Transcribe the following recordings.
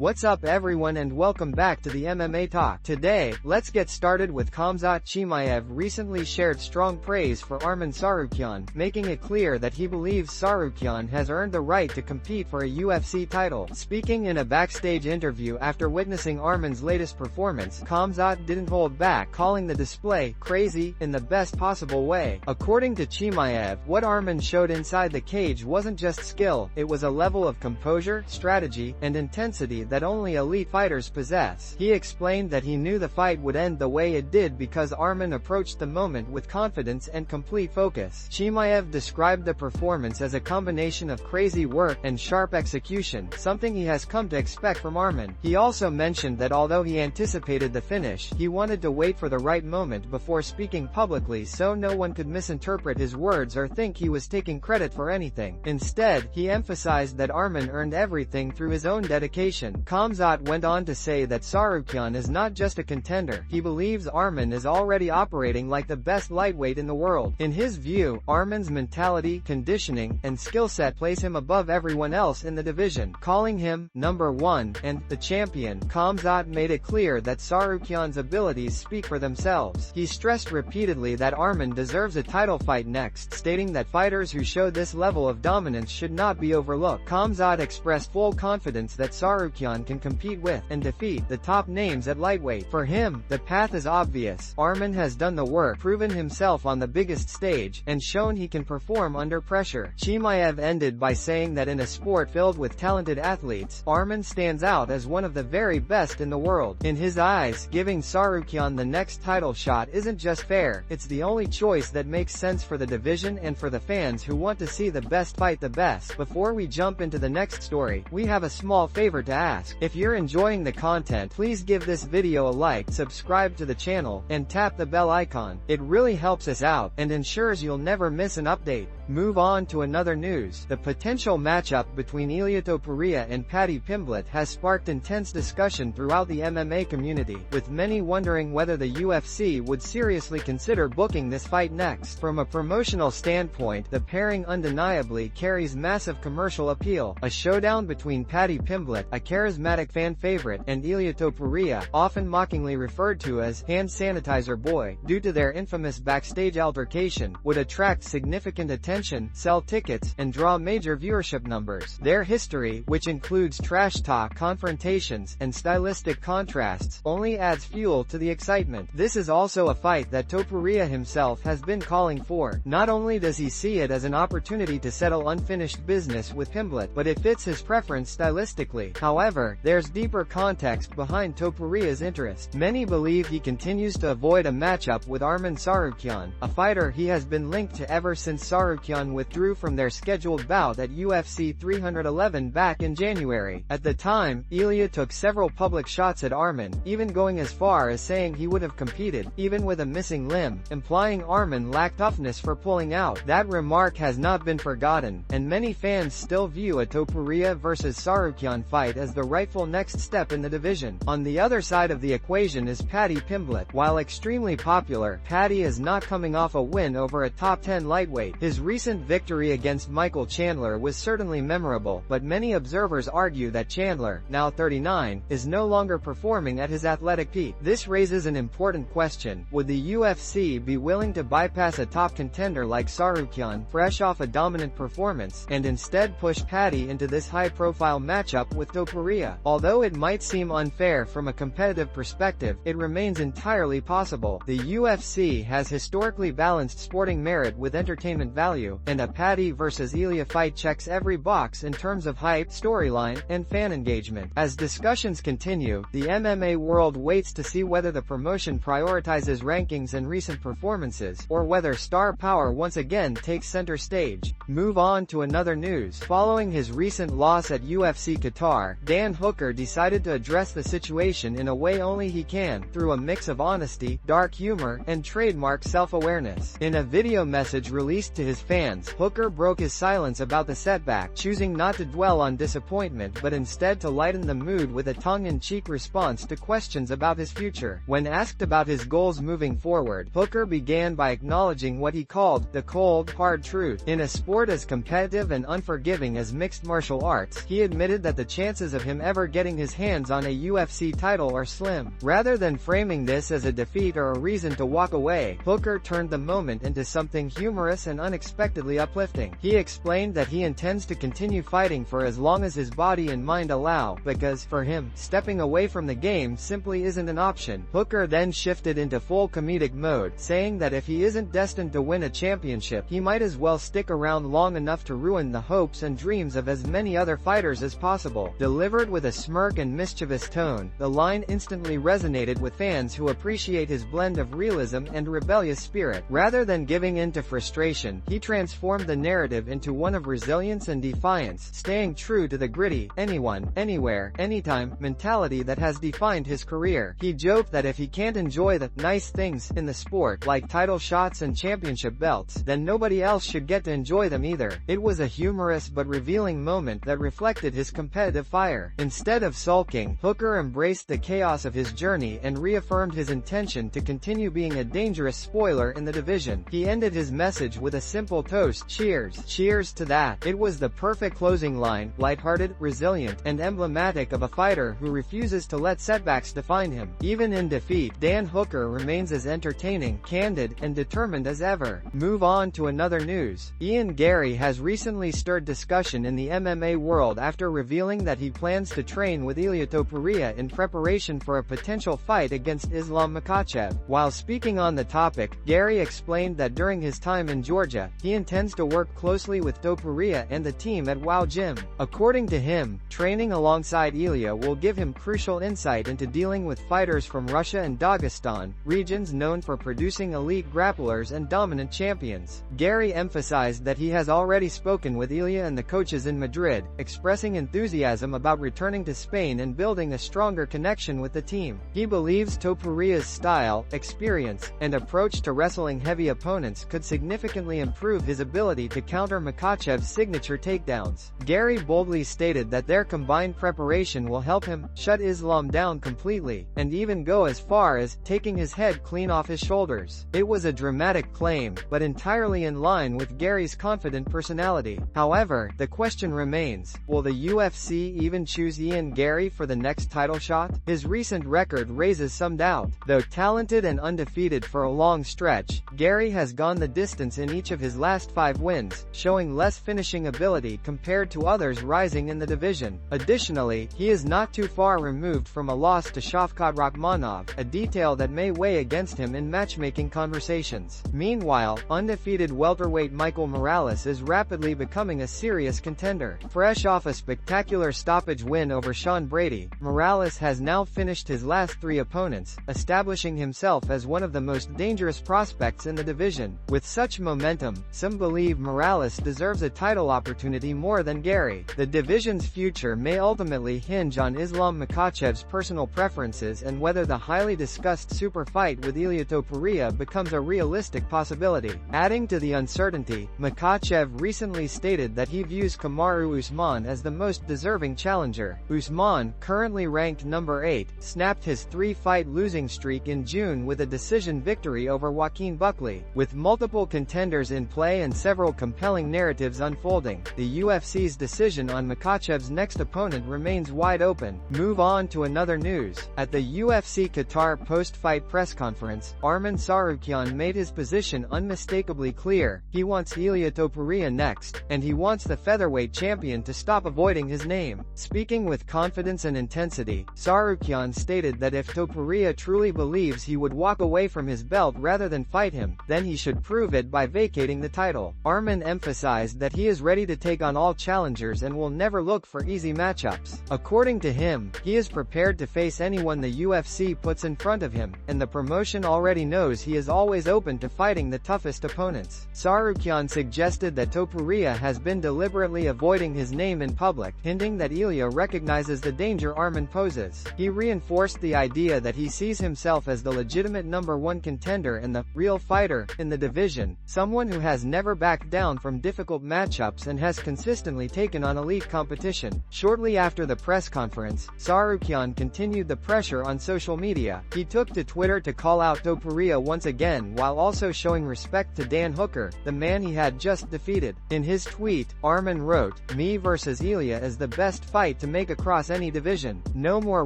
What's up everyone and welcome back to the MMA Talk. Today, let's get started with Khamzat Chimayev recently shared strong praise for Arman Tsarukyan, making it clear that he believes Tsarukyan has earned the right to compete for a UFC title. Speaking in a backstage interview after witnessing Arman's latest performance, Khamzat didn't hold back, calling the display crazy in the best possible way. According to Chimayev, what Arman showed inside the cage wasn't just skill, it was a level of composure, strategy, and intensity that only elite fighters possess. He explained that he knew the fight would end the way it did because Arman approached the moment with confidence and complete focus. Chimayev described the performance as a combination of crazy work and sharp execution, something he has come to expect from Arman. He also mentioned that although he anticipated the finish, he wanted to wait for the right moment before speaking publicly so no one could misinterpret his words or think he was taking credit for anything. Instead, he emphasized that Arman earned everything through his own dedication. Khamzat went on to say that Tsarukyan is not just a contender, he believes Arman is already operating like the best lightweight in the world. In his view, Arman's mentality, conditioning, and skill set place him above everyone else in the division, calling him number one and the champion. Khamzat made it clear that Tsarukyan's abilities speak for themselves. He stressed repeatedly that Arman deserves a title fight next, stating that fighters who show this level of dominance should not be overlooked. Khamzat expressed full confidence that Tsarukyan can compete with and defeat the top names at lightweight. For him, the path is obvious. Arman has done the work, proven himself on the biggest stage, and shown he can perform under pressure. Chimayev ended by saying that in a sport filled with talented athletes, Arman stands out as one of the very best in the world. In his eyes, giving Tsarukyan the next title shot isn't just fair, it's the only choice that makes sense for the division and for the fans who want to see the best fight the best. Before we jump into the next story, we have a small favor to ask. If you're enjoying the content, please give this video a like, subscribe to the channel, and tap the bell icon. It really helps us out, and ensures you'll never miss an update. Move on to another news. The potential matchup between Ilia Topuria and Pimblett has sparked intense discussion throughout the MMA community, with many wondering whether the UFC would seriously consider booking this fight next. From a promotional standpoint, the pairing undeniably carries massive commercial appeal. A showdown between Pimblett, a charismatic fan favorite, and Ilia Topuria, often mockingly referred to as hand sanitizer boy due to their infamous backstage altercation, would attract significant attention, sell tickets, and draw major viewership numbers. Their history, which includes trash talk, confrontations, and stylistic contrasts, only adds fuel to the excitement. This is also a fight that Topuria himself has been calling for. Not only does he see it as an opportunity to settle unfinished business with Pimblett, but it fits his preference stylistically. However, there's deeper context behind Topuria's interest. Many believe he continues to avoid a matchup with Arman Tsarukyan, a fighter he has been linked to ever since Tsarukyan withdrew from their scheduled bout at UFC 311 back in January. At the time, Ilia took several public shots at Arman, even going as far as saying he would have competed, even with a missing limb, implying Arman lacked toughness for pulling out. That remark has not been forgotten, and many fans still view a Topuria vs Tsarukyan fight as the rightful next step in the division. On the other side of the equation is Pimblett. While extremely popular, Paddy is not coming off a win over a top 10 lightweight. His recent victory against Michael Chandler was certainly memorable, but many observers argue that Chandler, now 39, is no longer performing at his athletic peak. This raises an important question: would the UFC be willing to bypass a top contender like Tsarukyan, fresh off a dominant performance, and instead push Paddy into this high-profile matchup with Topuria? Although it might seem unfair from a competitive perspective, it remains entirely possible. The UFC has historically balanced sporting merit with entertainment value, and a Paddy vs Ilia fight checks every box in terms of hype, storyline, and fan engagement. As discussions continue, the MMA world waits to see whether the promotion prioritizes rankings and recent performances, or whether star power once again takes center stage. Move on to another news. Following his recent loss at UFC Qatar, Dan Hooker decided to address the situation in a way only he can, through a mix of honesty, dark humor, and trademark self-awareness. In a video message released to his fans, Hooker broke his silence about the setback, choosing not to dwell on disappointment but instead to lighten the mood with a tongue-in-cheek response to questions about his future. When asked about his goals moving forward, Hooker began by acknowledging what he called the cold, hard truth. In a sport as competitive and unforgiving as mixed martial arts, he admitted that the chances of him ever getting his hands on a UFC title are slim. Rather than framing this as a defeat or a reason to walk away, Hooker turned the moment into something humorous and unexpectedly uplifting. He explained that he intends to continue fighting for as long as his body and mind allow, because, for him, stepping away from the game simply isn't an option. Hooker then shifted into full comedic mode, saying that if he isn't destined to win a championship, he might as well stick around long enough to ruin the hopes and dreams of as many other fighters as possible. Delivered with a smirk and mischievous tone, the line instantly resonated with fans who appreciate his blend of realism and rebellious spirit. Rather than giving in to frustration, he transformed the narrative into one of resilience and defiance, staying true to the gritty, anyone, anywhere, anytime mentality that has defined his career. He joked that if he can't enjoy the nice things in the sport, like title shots and championship belts, then nobody else should get to enjoy them either. It was a humorous but revealing moment that reflected his competitive fire. Instead of sulking, Hooker embraced the chaos of his journey and reaffirmed his intention to continue being a dangerous spoiler in the division. He ended his message with a simple toast: cheers. Cheers to that. It was the perfect closing line, lighthearted, resilient, and emblematic of a fighter who refuses to let setbacks define him. Even in defeat, Dan Hooker remains as entertaining, candid, and determined as ever. Move on to another news. Chimayev-Garry has recently stirred discussion in the MMA world after revealing that he plans to train with Ilia Topuria in preparation for a potential fight against Islam Makhachev. While speaking on the topic, Garry explained that during his time in Georgia, he intends to work closely with Topuria and the team at WOW Gym. According to him, training alongside Ilia will give him crucial insight into dealing with fighters from Russia and Dagestan, regions known for producing elite grapplers and dominant champions. Garry emphasized that he has already spoken with Ilia and the coaches in Madrid, expressing enthusiasm about returning to Spain and building a stronger connection with the team. He believes Topuria's style, experience, and approach to wrestling heavy opponents could significantly improve his ability to counter Makhachev's signature takedowns. Garry boldly stated that their combined preparation will help him shut Islam down completely, and even go as far as taking his head clean off his shoulders. It was a dramatic claim, but entirely in line with Garry's confident personality. However, the question remains, will the UFC even choose Chimayev-Garry for the next title shot? His recent record raises some doubt. Though talented and undefeated for a long stretch, Garry has gone the distance in each of his last 5 wins, showing less finishing ability compared to others rising in the division. Additionally, he is not too far removed from a loss to Shavkat Rakhmonov, a detail that may weigh against him in matchmaking conversations. Meanwhile, undefeated welterweight Michael Morales is rapidly becoming a serious contender. Fresh off a spectacular stoppage win over Sean Brady, Morales has now finished his last 3 opponents, establishing himself as one of the most dangerous prospects in the division. With such momentum, some believe Morales deserves a title opportunity more than Garry. The division's future may ultimately hinge on Islam Makhachev's personal preferences and whether the highly discussed super fight with Ilia Topuria becomes a realistic possibility. Adding to the uncertainty, Makhachev recently stated that he views Kamaru Usman as the most deserving challenger. Usman, currently ranked number 8, snapped his 3-fight losing streak in June with a decision victory over Joaquin Buckley. With multiple contenders in play and several compelling narratives unfolding, the UFC's decision on Makhachev's next opponent remains wide open. Move on to another news. At the UFC Qatar post-fight press conference, Arman Tsarukyan made his position unmistakably clear: he wants Ilia Topuria next, and he wants the featherweight champion to stop avoiding his name. Speaking with confidence and intensity, Tsarukyan stated that if Topuria truly believes he would walk away from his belt rather than fight him, then he should prove it by vacating the title. Arman emphasized that he is ready to take on all challengers and will never look for easy matchups. According to him, he is prepared to face anyone the UFC puts in front of him, and the promotion already knows he is always open to fighting the toughest opponents. Tsarukyan suggested that Topuria has been deliberately avoiding his name in public, hinting that Ilia recognizes the danger Arman poses. He reinforced the idea that he sees himself as the legitimate #1 contender and the real fighter in the division, someone who has has never backed down from difficult matchups and has consistently taken on elite competition. Shortly after the press conference, Tsarukyan continued the pressure on social media. He took to Twitter to call out Topuria once again while also showing respect to Dan Hooker, the man he had just defeated. In his tweet, Arman wrote, "Me versus Ilia is the best fight to make across any division. No more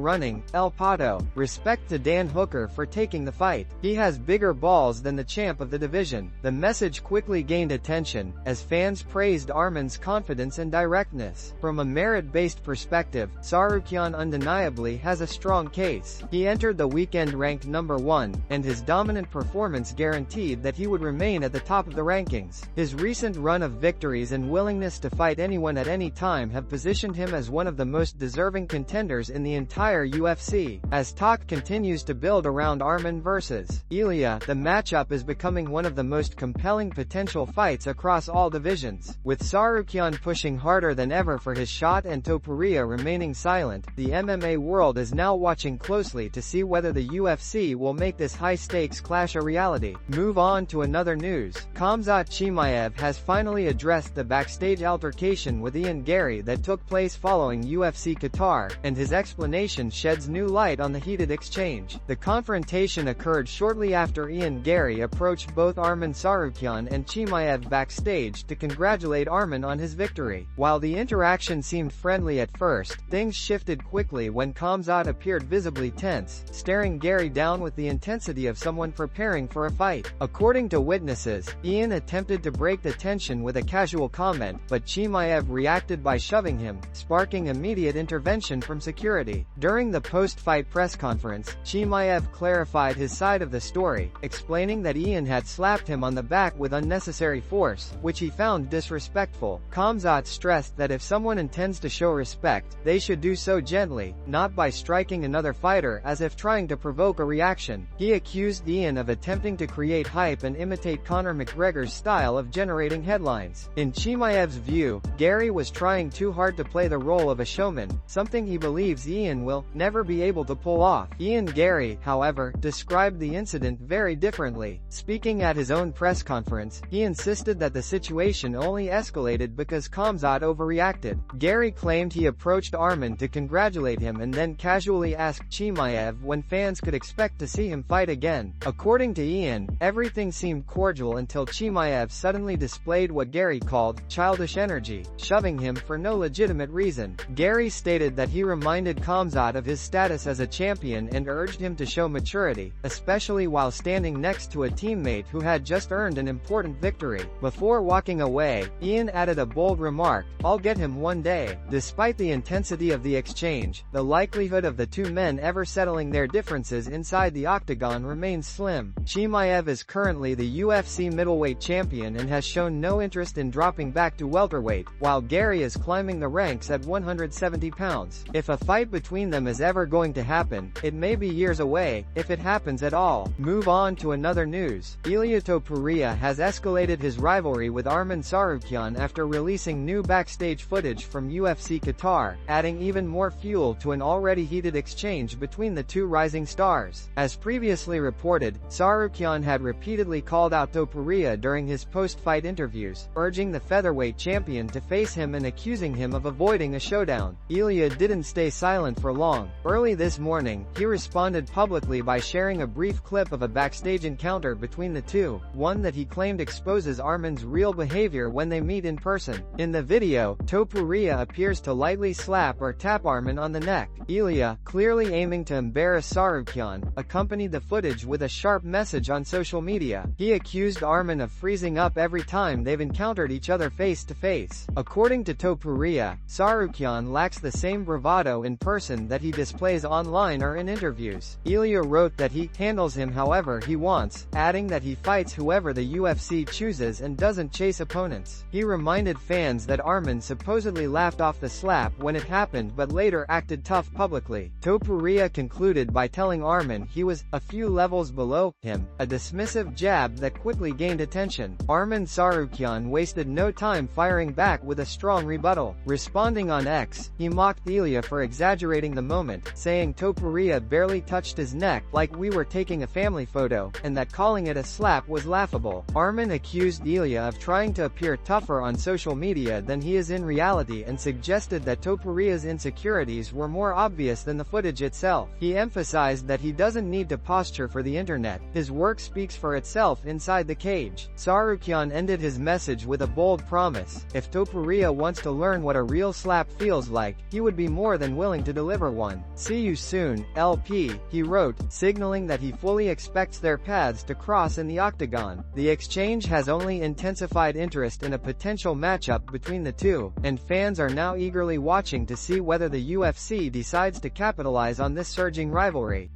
running, El Pato. Respect to Dan Hooker for taking the fight. He has bigger balls than the champ of the division." The message quickly gained attention, as fans praised Arman's confidence and directness. From a merit-based perspective, Tsarukyan undeniably has a strong case. He entered the weekend ranked number 1, and his dominant performance guaranteed that he would remain at the top of the rankings. His recent run of victories and willingness to fight anyone at any time have positioned him as one of the most deserving contenders in the entire UFC. As talk continues to build around Arman versus Ilia, the matchup is becoming one of the most compelling potential fights across all divisions. With Tsarukyan pushing harder than ever for his shot and Topuria remaining silent, the MMA world is now watching closely to see whether the UFC will make this high-stakes clash a reality. Move on to another news. Khamzat Chimayev has finally addressed the backstage altercation with Ilia-Garry that took place following UFC Qatar, and his explanation sheds new light on the heated exchange. The confrontation occurred shortly after Ilia-Garry approached both Arman Tsarukyan and Chimayev backstage to congratulate Arman on his victory. While the interaction seemed friendly at first, things shifted quickly when Khamzat appeared visibly tense, staring Garry down with the intensity of someone preparing for a fight. According to witnesses, Ian attempted to break the tension with a casual comment, but Chimayev reacted by shoving him, sparking immediate intervention from security. During the post-fight press conference, Chimayev clarified his side of the story, explaining that Ian had slapped him on the back with unnecessary force, which he found disrespectful. Khamzat stressed that if someone intends to show respect, they should do so gently, not by striking another fighter as if trying to provoke a reaction. He accused Ian of attempting to create hype and imitate Conor McGregor's style of generating headlines. In Chimayev's view, Garry was trying too hard to play the role of a showman, something he believes Ian will never be able to pull off. Ilia-Garry, however, described the incident very differently. Speaking at his own press conference, he insisted that the situation only escalated because Khamzat overreacted. Garry claimed he approached Arman to congratulate him and then casually asked Chimayev when fans could expect to see him fight again. According to Ian, everything seemed cordial until Chimayev suddenly displayed what Garry called childish energy, shoving him for no legitimate reason. Garry stated that he reminded Khamzat of his status as a champion and urged him to show maturity, especially while standing next to a teammate who had just earned an important victory. Before walking away, Ian added a bold remark, "I'll get him one day." Despite the intensity of the exchange, the likelihood of the two men ever settling their differences inside the octagon remains slim. Chimayev is currently the UFC middleweight champion and has shown no interest in dropping back to welterweight, while Garry is climbing the ranks at 170 pounds. If a fight between them is ever going to happen, it may be years away, if it happens at all. Move on to another news. Ilia Topuria has escalated his rivalry with Arman Tsarukyan after releasing new backstage footage from UFC Qatar, adding even more fuel to an already heated exchange between the two rising stars. As previously reported, Tsarukyan had repeatedly called out Topuria during his post-fight interviews, urging the featherweight champion to face him and accusing him of avoiding a showdown. Ilia didn't stay silent for long. Early this morning, he responded publicly by sharing a brief clip of a backstage encounter between the two, one that he claimed exposes Arman's real behavior when they meet in person. In the video, Topuria appears to lightly slap or tap Arman on the neck. Ilia, clearly aiming to embarrass Tsarukyan, accompanied the footage with a sharp message on social media. He accused Arman of freezing up every time they've encountered each other face to face. According to Topuria, Tsarukyan lacks the same bravado in person that he displays online or in interviews. Ilia wrote that he handles him however he wants, adding that he fights whoever the UFC chooses and doesn't chase opponents. He reminded fans that Arman supposedly laughed off the slap when it happened but later acted tough publicly. Topuria concluded by telling Arman he was a few levels below him, a dismissive jab that quickly gained attention. Arman Tsarukyan wasted no time firing back with a strong rebuttal. Responding on X, he mocked Ilia for exaggerating the moment, saying Topuria barely touched his neck like we were taking a family photo, and that calling it a slap was laughable. Arman accused Ilia of trying to appear tougher on social media than he is in reality and suggested that Topuria's insecurities were more obvious than the footage itself. He emphasized that he doesn't need to posture for the internet, his work speaks for itself inside the cage. Tsarukyan ended his message with a bold promise: if Topuria wants to learn what a real slap feels like, he would be more than willing to deliver one. "See you soon, LP," he wrote, signaling that he fully expects their paths to cross in the octagon. The exchange has only intensified interest in a potential matchup between the two, and fans are now eagerly watching to see whether the UFC decides to capitalize on this surging rivalry.